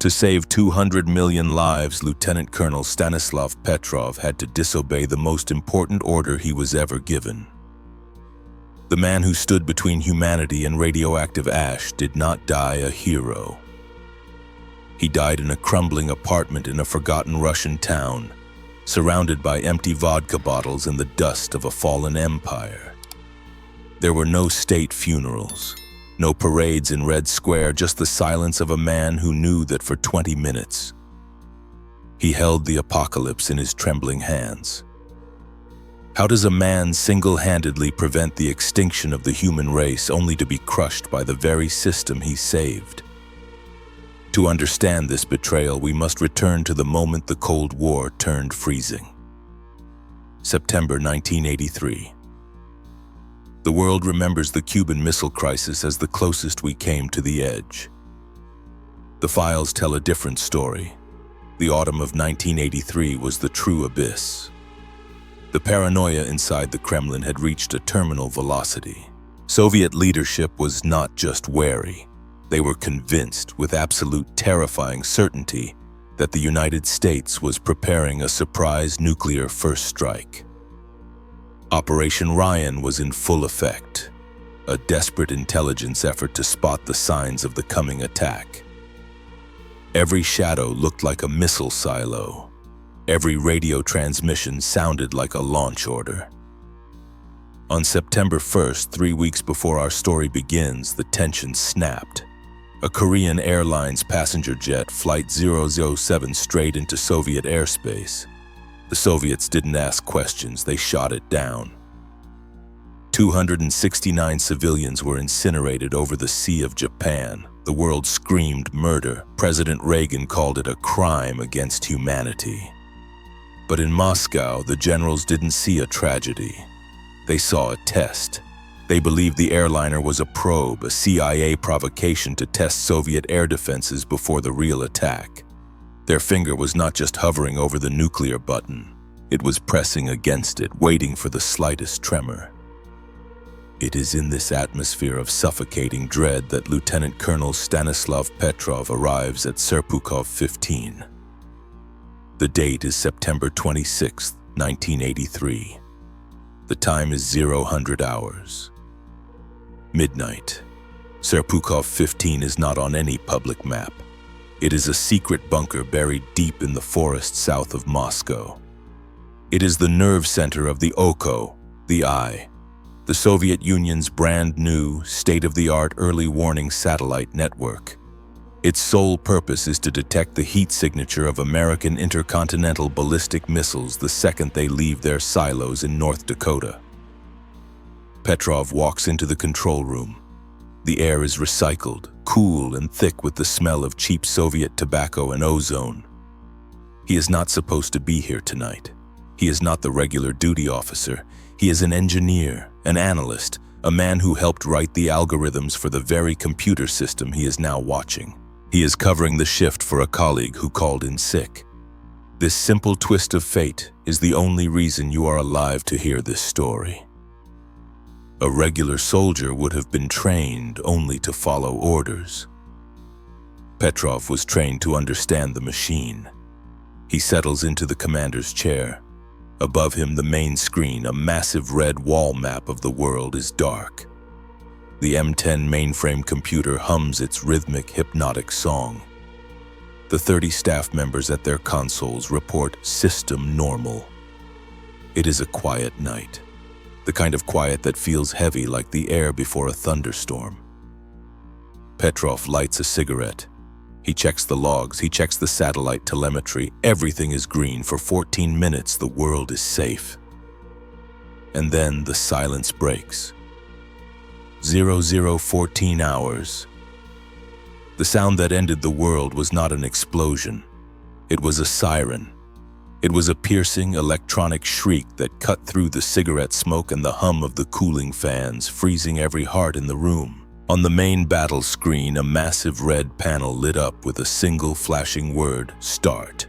To save 200 million lives, Lieutenant Colonel Stanislav Petrov had to disobey the most important order he was ever given. The man who stood between humanity and radioactive ash did not die a hero. He died in a crumbling apartment in a forgotten Russian town, surrounded by empty vodka bottles and the dust of a fallen empire. There were no state funerals, no parades in Red Square, just the silence of a man who knew that for 20 minutes, he held the apocalypse in his trembling hands. How does a man single-handedly prevent the extinction of the human race only to be crushed by the very system he saved? To understand this betrayal, we must return to the moment the Cold War turned freezing. September 1983. The world remembers the Cuban Missile Crisis as the closest we came to the edge. The files tell a different story. The autumn of 1983 was the true abyss. The paranoia inside the Kremlin had reached a terminal velocity. Soviet leadership was not just wary. They were convinced, with absolute terrifying certainty, that the United States was preparing a surprise nuclear first strike. Operation Ryan was in full effect, a desperate intelligence effort to spot the signs of the coming attack. Every shadow looked like a missile silo. Every radio transmission sounded like a launch order. On September 1st, 3 weeks before our story begins, the tension snapped. A Korean Airlines passenger jet, Flight 007, strayed into Soviet airspace. The Soviets didn't ask questions, they shot it down. 269 civilians were incinerated over the Sea of Japan. The world screamed murder. President Reagan called it a crime against humanity. But in Moscow, the generals didn't see a tragedy. They saw a test. They believed the airliner was a probe, a CIA provocation to test Soviet air defenses before the real attack. Their finger was not just hovering over the nuclear button. It was pressing against it, waiting for the slightest tremor. It is in this atmosphere of suffocating dread that Lieutenant Colonel Stanislav Petrov arrives at Serpukhov 15. The date is September 26, 1983. The time is 0000 hours. Midnight. Serpukhov 15 is not on any public map. It is a secret bunker buried deep in the forest south of Moscow. It is the nerve center of the Oko, the Eye, the Soviet Union's brand new, state-of-the-art early warning satellite network. Its sole purpose is to detect the heat signature of American intercontinental ballistic missiles the second they leave their silos in North Dakota. Petrov walks into the control room. The air is recycled, cool and thick with the smell of cheap Soviet tobacco and ozone. He is not supposed to be here tonight. He is not the regular duty officer. He is an engineer, an analyst, a man who helped write the algorithms for the very computer system he is now watching. He is covering the shift for a colleague who called in sick. This simple twist of fate is the only reason you are alive to hear this story. A regular soldier would have been trained only to follow orders. Petrov was trained to understand the machine. He settles into the commander's chair. Above him, the main screen, a massive red wall map of the world, is dark. The M10 mainframe computer hums its rhythmic, hypnotic song. The 30 staff members at their consoles report system normal. It is a quiet night, the kind of quiet that feels heavy like the air before a thunderstorm. Petrov lights a cigarette. He checks the logs, he checks the satellite telemetry. Everything is green. For 14 minutes, the world is safe. And then the silence breaks. 0014 hours. The sound that ended the world was not an explosion. It was a siren. It was a piercing electronic shriek that cut through the cigarette smoke and the hum of the cooling fans, freezing every heart in the room. On the main battle screen, a massive red panel lit up with a single flashing word, START.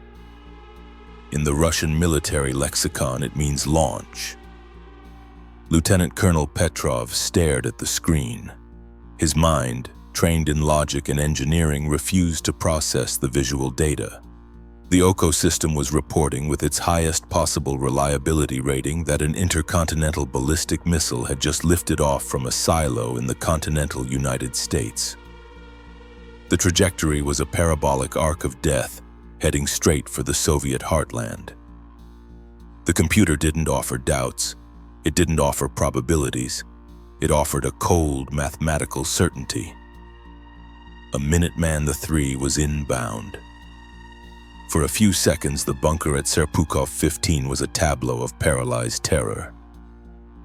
In the Russian military lexicon, it means launch. Lieutenant Colonel Petrov stared at the screen. His mind, trained in logic and engineering, refused to process the visual data. The OCO system was reporting with its highest possible reliability rating that an intercontinental ballistic missile had just lifted off from a silo in the continental United States. The trajectory was a parabolic arc of death, heading straight for the Soviet heartland. The computer didn't offer doubts. It didn't offer probabilities. It offered a cold mathematical certainty. A Minuteman III was inbound. For a few seconds, the bunker at Serpukhov 15 was a tableau of paralyzed terror.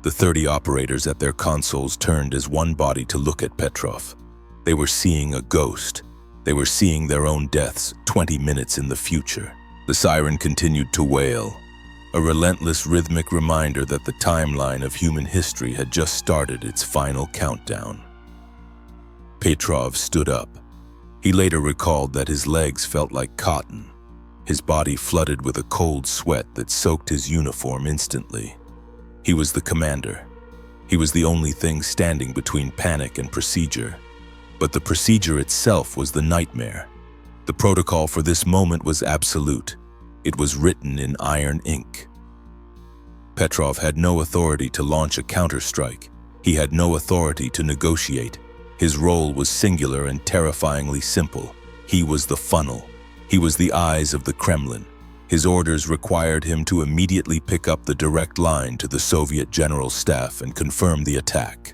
The 30 operators at their consoles turned as one body to look at Petrov. They were seeing a ghost. They were seeing their own deaths 20 minutes in the future. The siren continued to wail, a relentless rhythmic reminder that the timeline of human history had just started its final countdown. Petrov stood up. He later recalled that his legs felt like cotton. His body flooded with a cold sweat that soaked his uniform instantly. He was the commander. He was the only thing standing between panic and procedure. But the procedure itself was the nightmare. The protocol for this moment was absolute. It was written in iron ink. Petrov had no authority to launch a counterstrike. He had no authority to negotiate. His role was singular and terrifyingly simple. He was the funnel. He was the eyes of the Kremlin. His orders required him to immediately pick up the direct line to the Soviet General Staff and confirm the attack.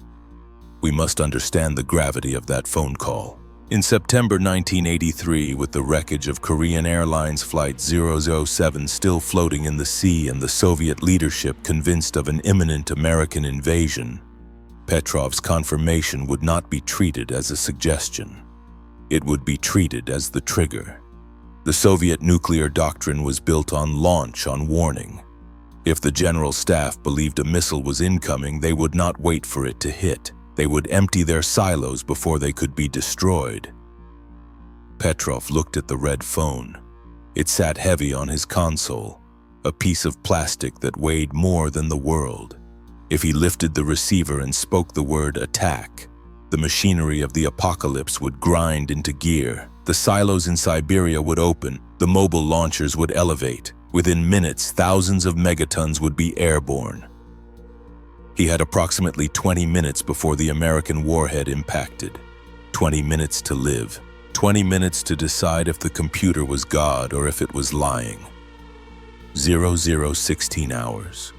We must understand the gravity of that phone call. In September 1983, with the wreckage of Korean Airlines Flight 007 still floating in the sea and the Soviet leadership convinced of an imminent American invasion, Petrov's confirmation would not be treated as a suggestion. It would be treated as the trigger. The Soviet nuclear doctrine was built on launch on warning. If the General Staff believed a missile was incoming, they would not wait for it to hit. They would empty their silos before they could be destroyed. Petrov looked at the red phone. It sat heavy on his console, a piece of plastic that weighed more than the world. If he lifted the receiver and spoke the word attack, the machinery of the apocalypse would grind into gear. The silos in Siberia would open, the mobile launchers would elevate. Within minutes, thousands of megatons would be airborne. He had approximately 20 minutes before the American warhead impacted. 20 minutes to live. 20 minutes to decide if the computer was God or if it was lying. 0016 hours.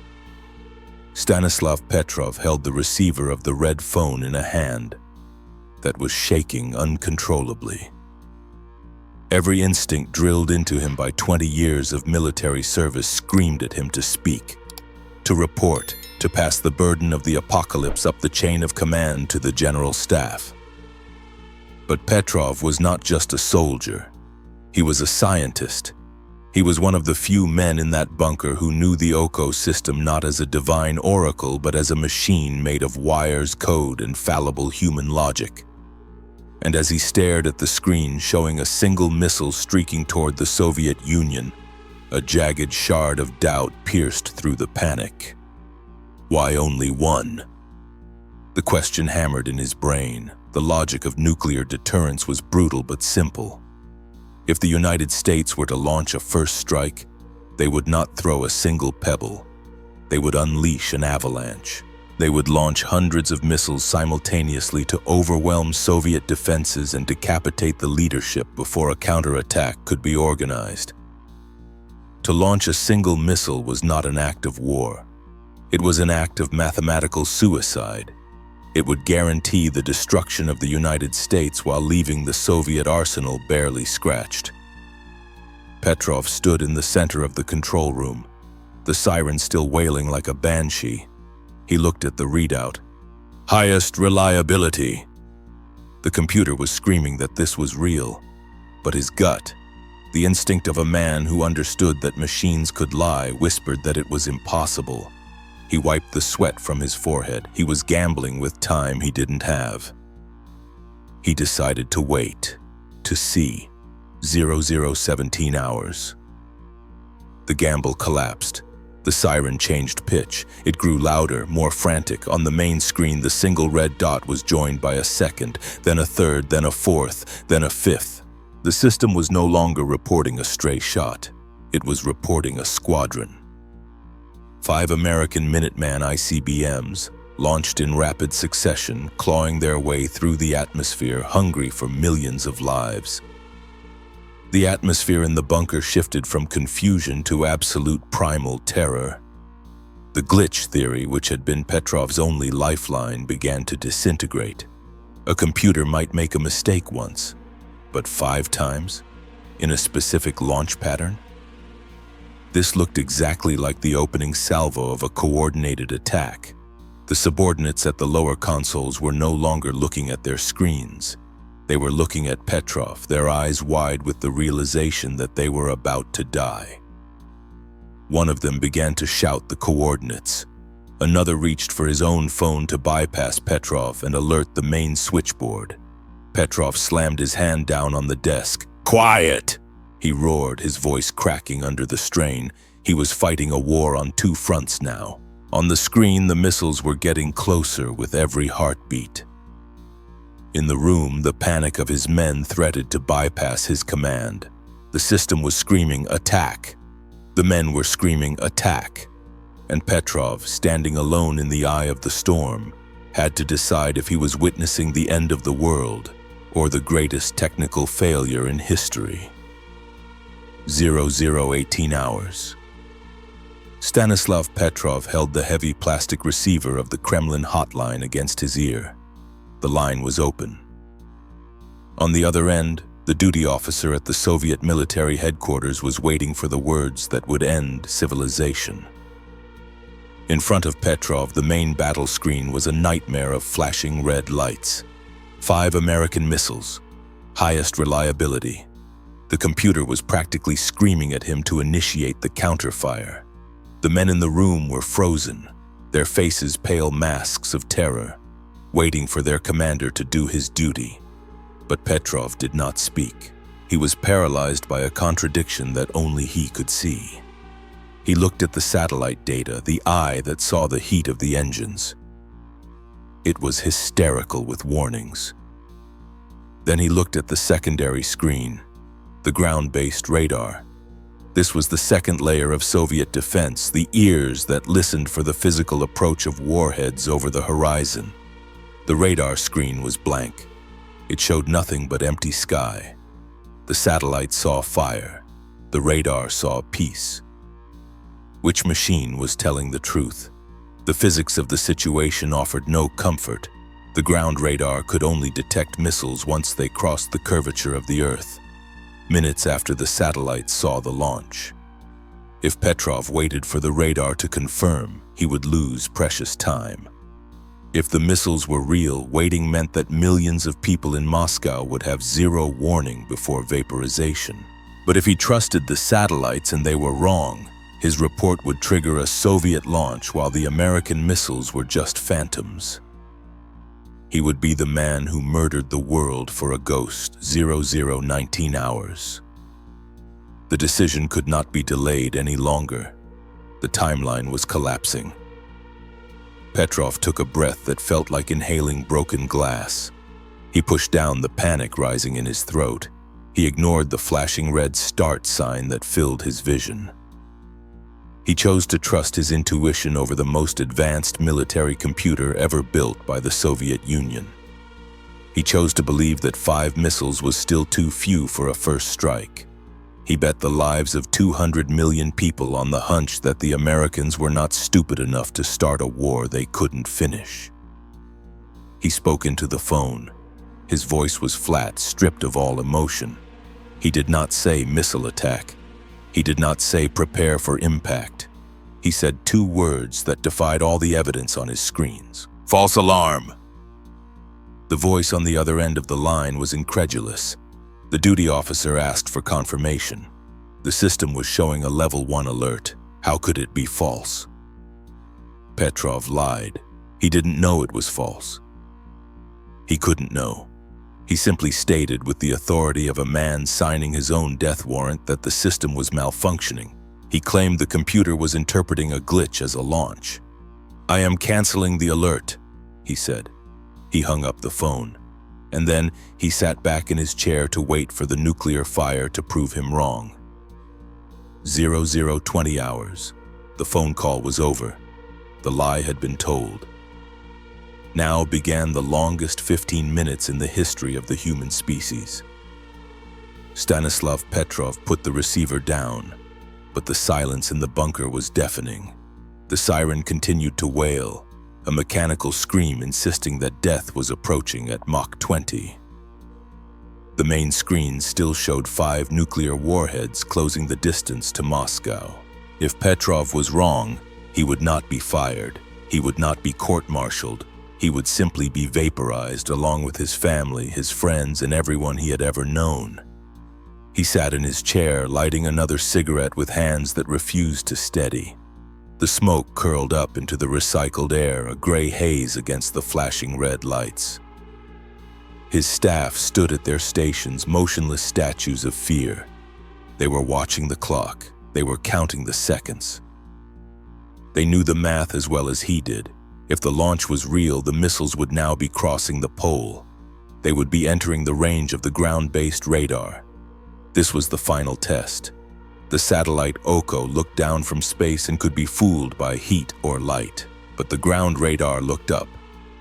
Stanislav Petrov held the receiver of the red phone in a hand that was shaking uncontrollably. Every instinct drilled into him by 20 years of military service screamed at him to speak, to report, to pass the burden of the apocalypse up the chain of command to the General Staff. But Petrov was not just a soldier. He was a scientist. He was one of the few men in that bunker who knew the OCO system not as a divine oracle, but as a machine made of wires, code, and fallible human logic. And as he stared at the screen showing a single missile streaking toward the Soviet Union, a jagged shard of doubt pierced through the panic. Why only one? The question hammered in his brain. The logic of nuclear deterrence was brutal but simple. If the United States were to launch a first strike, they would not throw a single pebble. They would unleash an avalanche. They would launch hundreds of missiles simultaneously to overwhelm Soviet defenses and decapitate the leadership before a counterattack could be organized. To launch a single missile was not an act of war. It was an act of mathematical suicide. It would guarantee the destruction of the United States while leaving the Soviet arsenal barely scratched. Petrov stood in the center of the control room, the siren still wailing like a banshee. He looked at the readout. Highest reliability. The computer was screaming that this was real, but his gut, the instinct of a man who understood that machines could lie, whispered that it was impossible. He wiped the sweat from his forehead. He was gambling with time he didn't have. He decided to wait, to see. 0017 hours. The gamble collapsed. The The siren changed pitch. It grew louder, more frantic. On the main screen, the single red dot was joined by a second, then a third, then a fourth, then a fifth. The system was no longer reporting a stray shot. It was reporting a squadron. 5 American Minuteman ICBMs, launched in rapid succession, clawing their way through the atmosphere, hungry for millions of lives. The atmosphere in the bunker shifted from confusion to absolute primal terror. The glitch theory, which had been Petrov's only lifeline, began to disintegrate. A computer might make a mistake once, but 5 times? In a specific launch pattern? This looked exactly like the opening salvo of a coordinated attack. The subordinates at the lower consoles were no longer looking at their screens. They were looking at Petrov, their eyes wide with the realization that they were about to die. One of them began to shout the coordinates. Another reached for his own phone to bypass Petrov and alert the main switchboard. Petrov slammed his hand down on the desk. "Quiet!" he roared, his voice cracking under the strain. He was fighting a war on 2 fronts now. On the screen, the missiles were getting closer with every heartbeat. In the room, the panic of his men threatened to bypass his command. The system was screaming, "Attack!" The men were screaming, "Attack!" And Petrov, standing alone in the eye of the storm, had to decide if he was witnessing the end of the world or the greatest technical failure in history. 0018 hours. Stanislav Petrov held the heavy plastic receiver of the Kremlin hotline against his ear. The line was open. On the other end, the duty officer at the Soviet military headquarters was waiting for the words that would end civilization. In front of Petrov, the main battle screen was a nightmare of flashing red lights. 5 American missiles, highest reliability. The computer was practically screaming at him to initiate the counterfire. The men in the room were frozen, their faces pale masks of terror, waiting for their commander to do his duty. But Petrov did not speak. He was paralyzed by a contradiction that only he could see. He looked at the satellite data, the eye that saw the heat of the engines. It was hysterical with warnings. Then he looked at the secondary screen, the ground-based radar. This was the second layer of Soviet defense, the ears that listened for the physical approach of warheads over the horizon. The radar screen was blank. It showed nothing but empty sky. The satellite saw fire. The radar saw peace. Which machine was telling the truth? The physics of the situation offered no comfort. The ground radar could only detect missiles once they crossed the curvature of the Earth, minutes after the satellite saw the launch. If Petrov waited for the radar to confirm, he would lose precious time. If the missiles were real, waiting meant that millions of people in Moscow would have zero warning before vaporization. But if he trusted the satellites and they were wrong, his report would trigger a Soviet launch while the American missiles were just phantoms. He would be the man who murdered the world for a ghost. 0019 hours. The decision could not be delayed any longer. The timeline was collapsing. Petrov took a breath that felt like inhaling broken glass. He pushed down the panic rising in his throat. He ignored the flashing red start sign that filled his vision. He chose to trust his intuition over the most advanced military computer ever built by the Soviet Union. He chose to believe that 5 missiles was still too few for a first strike. He bet the lives of 200 million people on the hunch that the Americans were not stupid enough to start a war they couldn't finish. He spoke into the phone. His voice was flat, stripped of all emotion. He did not say missile attack. He did not say prepare for impact. He said 2 words that defied all the evidence on his screens. False alarm. The voice on the other end of the line was incredulous. The duty officer asked for confirmation. The system was showing a level 1 alert. How could it be false? Petrov lied. He didn't know it was false. He couldn't know. He simply stated with the authority of a man signing his own death warrant that the system was malfunctioning. He claimed the computer was interpreting a glitch as a launch. "I am canceling the alert," he said. He hung up the phone, and then he sat back in his chair to wait for the nuclear fire to prove him wrong. 0020 hours. The phone call was over. The lie had been told. Now began the longest 15 minutes in the history of the human species. Stanislav Petrov put the receiver down, but the silence in the bunker was deafening. The siren continued to wail, a mechanical scream insisting that death was approaching at Mach 20. The main screen still showed 5 nuclear warheads closing the distance to Moscow. If Petrov was wrong, he would not be fired. He would not be court-martialed. He would simply be vaporized along with his family, his friends, and everyone he had ever known. He sat in his chair, lighting another cigarette with hands that refused to steady. The smoke curled up into the recycled air, a gray haze against the flashing red lights. His staff stood at their stations, motionless statues of fear. They were watching the clock. They were counting the seconds. They knew the math as well as he did. If the launch was real, the missiles would now be crossing the pole. They would be entering the range of the ground-based radar. This was the final test. The satellite Oko looked down from space and could be fooled by heat or light. But the ground radar looked up.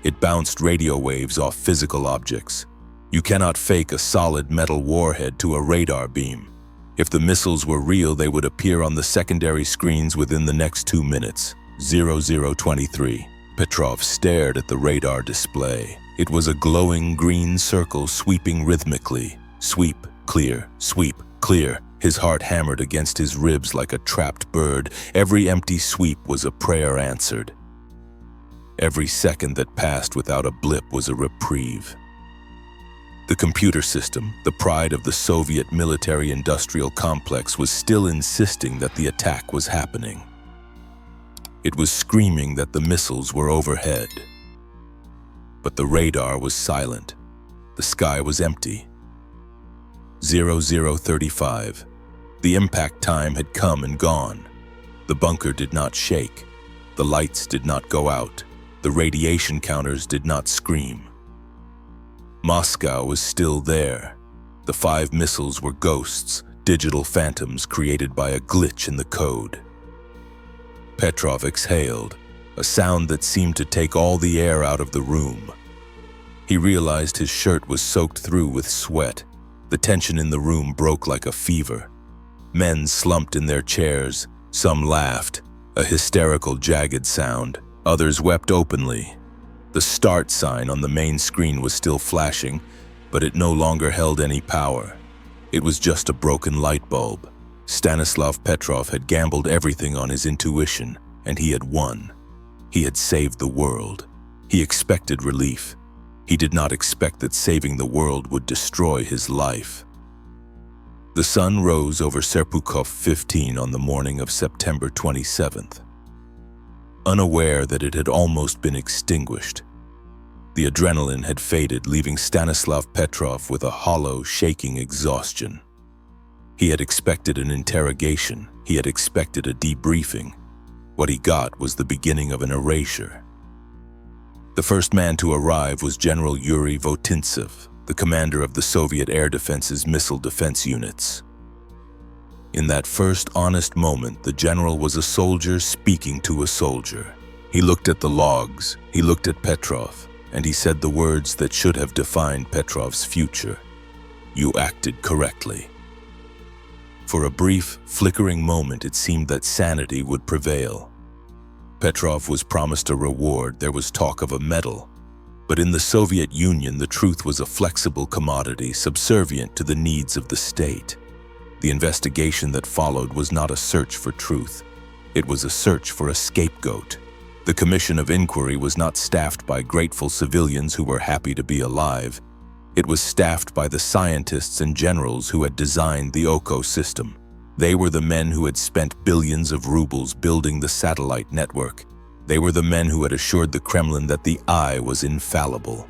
It bounced radio waves off physical objects. You cannot fake a solid metal warhead to a radar beam. If the missiles were real, they would appear on the secondary screens within the next 2 minutes. 0023. Petrov stared at the radar display. It was a glowing green circle sweeping rhythmically. Sweep, clear, sweep, clear. His heart hammered against his ribs like a trapped bird. Every empty sweep was a prayer answered. Every second that passed without a blip was a reprieve. The computer system, the pride of the Soviet military-industrial complex, was still insisting that the attack was happening. It was screaming that the missiles were overhead. But the radar was silent. The sky was empty. 0035. The impact time had come and gone. The bunker did not shake. The lights did not go out. The radiation counters did not scream. Moscow was still there. The 5 missiles were ghosts, digital phantoms created by a glitch in the code. Petrov exhaled, a sound that seemed to take all the air out of the room. He realized his shirt was soaked through with sweat. The tension in the room broke like a fever. Men slumped in their chairs. Some laughed, a hysterical, jagged sound. Others wept openly. The start sign on the main screen was still flashing, but it no longer held any power. It was just a broken light bulb. Stanislav Petrov had gambled everything on his intuition, and he had won. He had saved the world. He expected relief. He did not expect that saving the world would destroy his life. The sun rose over Serpukhov 15 on the morning of September 27th. Unaware that it had almost been extinguished. The adrenaline had faded, leaving Stanislav Petrov with a hollow, shaking exhaustion. He had expected an interrogation. He had expected a debriefing. What he got was the beginning of an erasure. The first man to arrive was General Yuri Votintsev, the commander of the Soviet Air Defense's missile defense units. In that first honest moment, the general was a soldier speaking to a soldier. He looked at the logs, he looked at Petrov, and he said the words that should have defined Petrov's future. "You acted correctly." For a brief, flickering moment, it seemed that sanity would prevail. Petrov was promised a reward. There was talk of a medal. But in the Soviet Union, the truth was a flexible commodity, subservient to the needs of the state. The investigation that followed was not a search for truth. It was a search for a scapegoat. The commission of inquiry was not staffed by grateful civilians who were happy to be alive. It was staffed by the scientists and generals who had designed the Oko system. They were the men who had spent billions of rubles building the satellite network. They were the men who had assured the Kremlin that the eye was infallible.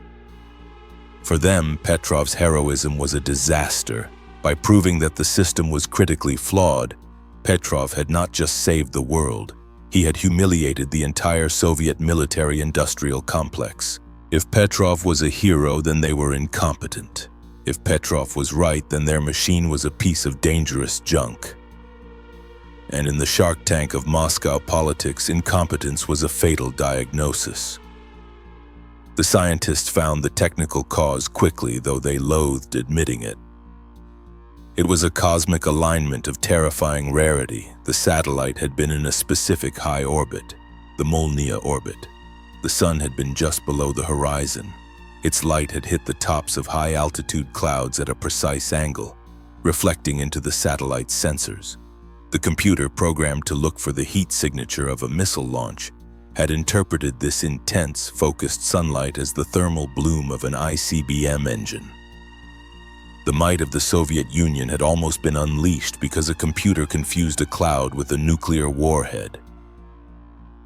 For them, Petrov's heroism was a disaster. By proving that the system was critically flawed, Petrov had not just saved the world, he had humiliated the entire Soviet military-industrial complex. If Petrov was a hero, then they were incompetent. If Petrov was right, then their machine was a piece of dangerous junk. And in the shark tank of Moscow politics, incompetence was a fatal diagnosis. The scientists found the technical cause quickly, though they loathed admitting it. It was a cosmic alignment of terrifying rarity. The satellite had been in a specific high orbit, the Molniya orbit. The sun had been just below the horizon. Its light had hit the tops of high-altitude clouds at a precise angle, reflecting into the satellite's sensors. The computer, programmed to look for the heat signature of a missile launch, had interpreted this intense, focused sunlight as the thermal bloom of an ICBM engine. The might of the Soviet Union had almost been unleashed because a computer confused a cloud with a nuclear warhead.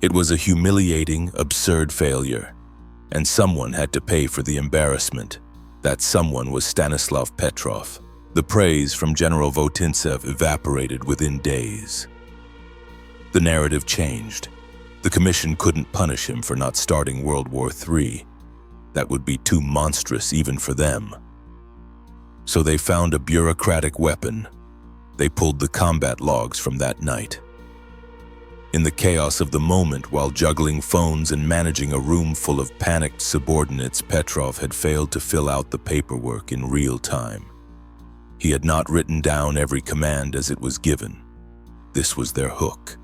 It was a humiliating, absurd failure, and someone had to pay for the embarrassment. That someone was Stanislav Petrov. The praise from General Votintsev evaporated within days. The narrative changed. The commission couldn't punish him for not starting World War III. That would be too monstrous even for them. So they found a bureaucratic weapon. They pulled the combat logs from that night. In the chaos of the moment, while juggling phones and managing a room full of panicked subordinates, Petrov had failed to fill out the paperwork in real time. He had not written down every command as it was given. This was their hook.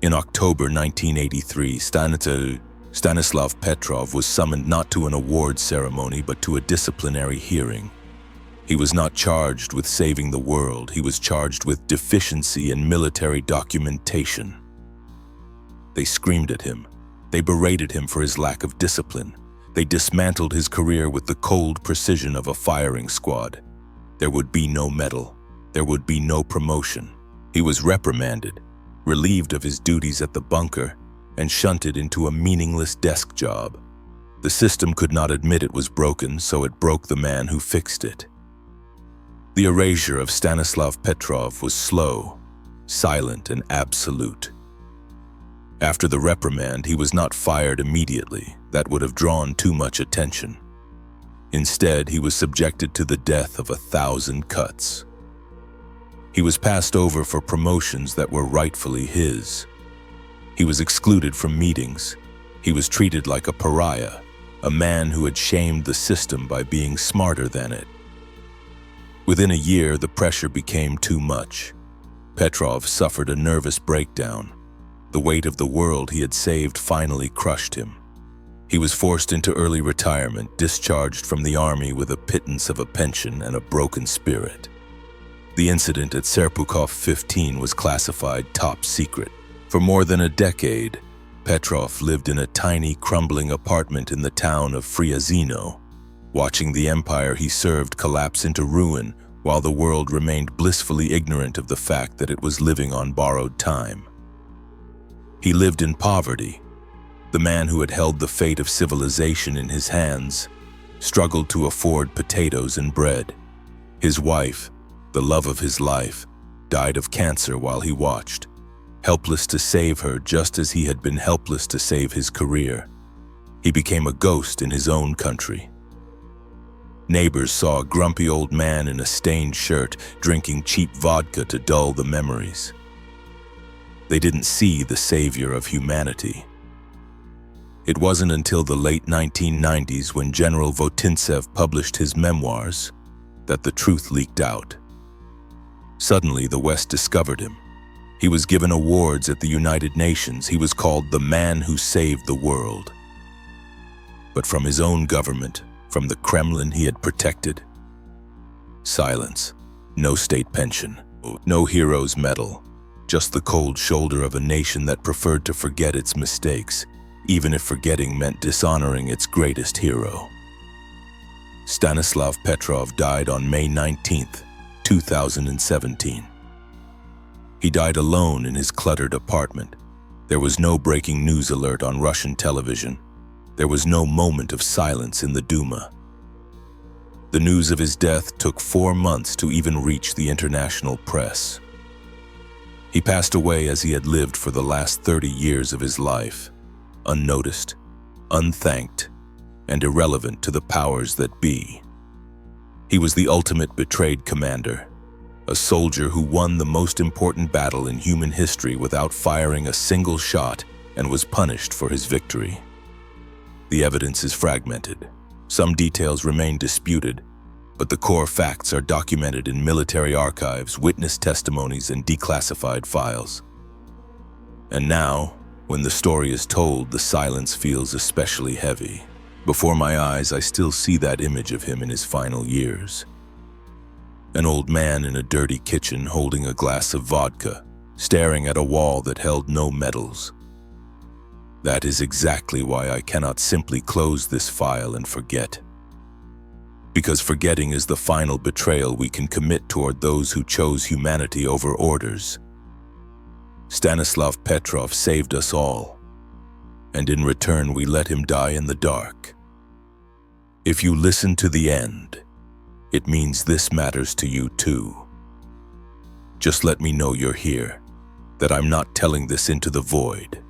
In October 1983, Stanislav Petrov was summoned not to an award ceremony but to a disciplinary hearing. He was not charged with saving the world, he was charged with deficiency in military documentation. They screamed at him. They berated him for his lack of discipline. They dismantled his career with the cold precision of a firing squad. There would be no medal. There would be no promotion. He was reprimanded, relieved of his duties at the bunker, and shunted into a meaningless desk job. The system could not admit it was broken, so it broke the man who fixed it. The erasure of Stanislav Petrov was slow, silent, and absolute. After the reprimand, he was not fired immediately. That would have drawn too much attention. Instead, he was subjected to the death of 1,000 cuts. He was passed over for promotions that were rightfully his. He was excluded from meetings. He was treated like a pariah, a man who had shamed the system by being smarter than it. Within a year, the pressure became too much. Petrov suffered a nervous breakdown. The weight of the world he had saved finally crushed him. He was forced into early retirement, discharged from the army with a pittance of a pension and a broken spirit. The incident at Serpukhov 15 was classified top secret. For more than a decade, Petrov lived in a tiny, crumbling apartment in the town of Friazino, watching the empire he served collapse into ruin while the world remained blissfully ignorant of the fact that it was living on borrowed time. He lived in poverty. The man who had held the fate of civilization in his hands struggled to afford potatoes and bread. His wife, the love of his life, died of cancer while he watched, helpless to save her just as he had been helpless to save his career. He became a ghost in his own country. Neighbors saw a grumpy old man in a stained shirt drinking cheap vodka to dull the memories. They didn't see the savior of humanity. It wasn't until the late 1990s, when General Votintsev published his memoirs, that the truth leaked out. Suddenly, the West discovered him. He was given awards at the United Nations. He was called the man who saved the world. But from his own government, from the Kremlin he had protected, silence. No state pension, no hero's medal, just the cold shoulder of a nation that preferred to forget its mistakes, even if forgetting meant dishonoring its greatest hero. Stanislav Petrov died on May 19, 2017. He died alone in his cluttered apartment. There was no breaking news alert on Russian television. There was no moment of silence in the Duma. The news of his death took 4 months to even reach the international press. He passed away as he had lived for the last 30 years of his life, unnoticed, unthanked, and irrelevant to the powers that be. He was the ultimate betrayed commander, a soldier who won the most important battle in human history without firing a single shot and was punished for his victory. The evidence is fragmented. Some details remain disputed, but the core facts are documented in military archives, witness testimonies, and declassified files. And now, when the story is told, the silence feels especially heavy. Before my eyes, I still see that image of him in his final years. An old man in a dirty kitchen holding a glass of vodka, staring at a wall that held no medals. That is exactly why I cannot simply close this file and forget. Because forgetting is the final betrayal we can commit toward those who chose humanity over orders. Stanislav Petrov saved us all, and in return we let him die in the dark. If you listen to the end, it means this matters to you too. Just let me know you're here, that I'm not telling this into the void.